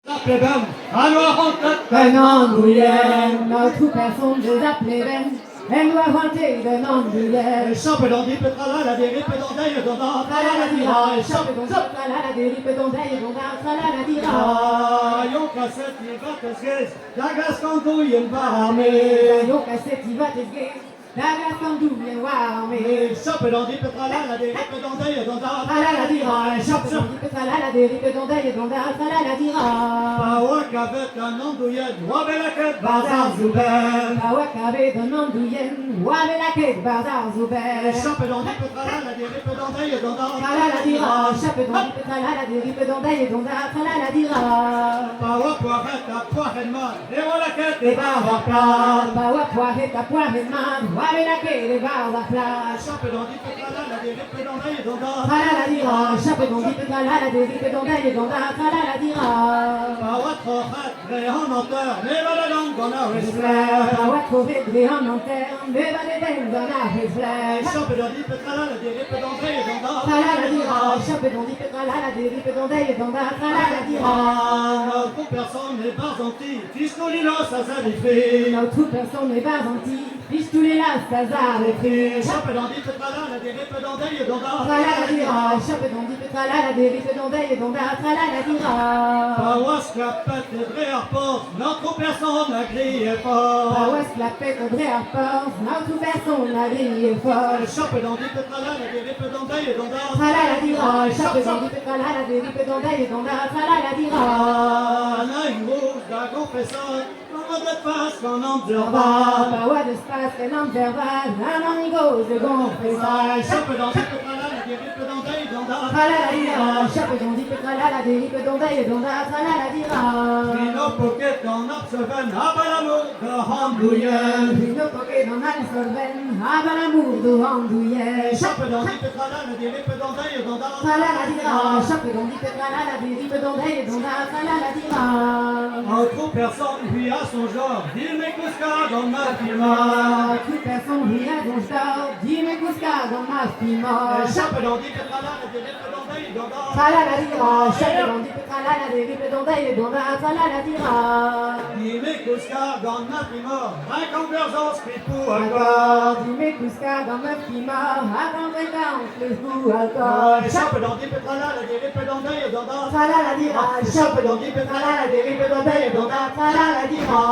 Plebben, han var håndtet Den andre igjen, når to personer er pleven. En var håndtet den andre igjen. Chappe dans des pétrales, des rippes dans des dans Tralala dira, chappe dans chappe, tralala des ripes dans des dans da, tralala dira. Jon kasset i vatteskes, dagas kantojen varme. Jo cassette, il va te guer. La glace comme d'où vient voir, mais. Chappe dans des pétrales, des rippes dans des dans Tralala dira, chappe dans ripes, tralala des ripes dans des dans da, tralala dira. Pawak avec un andouillet, wabelaket bazar zuber. Bawa kabe d'un andouyen, ouave la quête, bazar zoubert. Chappe dans des pétrales, des rippes dans des dans Tralala dira, chape dans ripes, tralala des ripes dans des dans da, tralala dira. Pawak poiret à poirenman, et walaket et bazar plat. Bawa poiret à poiret man, ouave la quête, bazar plage. Chappe dans des pétrales, des rippes dans des dans Tralala dira, chape dans ripes, tralala des ripes dans des dans da, tralala dira. Pawak rohat, et en menteur, mais valalang dans la reflet. Bawa trouver des en antenne, mais va des bennes dans la reflet. Chappe dans des pétrales, des rippes dans des dans Tralala dira, chape dans ripes, tralala des ripes dans des dans da, tralala dira. Notre personne n'est pas gentille, fiscolinos à sa défait. Notre personne n'est pas gentille, fiche tous les las, hasard et fait. Chappe dans des pétrales, des rippes dans des dans Tralala dira, chape dans ripes, tralala des ripes dans des dans da, tralala dira. Pawas capet et vrai rapport, notre personne a crié fort. Bawas la pète au vrai rapport, notre personne la grille est folle. Chappe dans des pétrales, des rippes dans des dans Tralala dira, chape dans ripes, tralala des ripes dans des dans da, tralala dira. Naïmo, la confesseur, on de face qu'on observa. Bawa d'espace, un homme verbal, un amigo de gonfessage. Chappe dans des pétrales, des rippes dans des dans Tralala dira, chape dans ripes, tralala des ripes dans des dans da, tralala dira. Nos pockets en observant, à l'amour de Handouyen. Une poquet dans la sorben, avant l'amour de Randouillet. Chappe dans des pétrales, des rippes dans des dans Tralala dira, chape dans ripes, tralala des ripes dans des dans da, tralala dira. Entre personne, puis à son genre, il m'écousca dans ma firma. Toute personne vient dans ce temps, dis-moi Kousca dans ma stima. Chappe dans des pétrales, des rippes dans des dans Tralala dira, chape dans ripes, tralala des ripes dans des dans da, tralala dira. Il m'écousca dans ma firma, un convergence pris pour accord. Encore, dis-moi Kousca dans ma stima, avant de dans le fou encore. Chappe dans des pétrales, des rippes dans des dans Tralala dira, Chappe dans des pétrales, des rippes dans des dans tralala dira.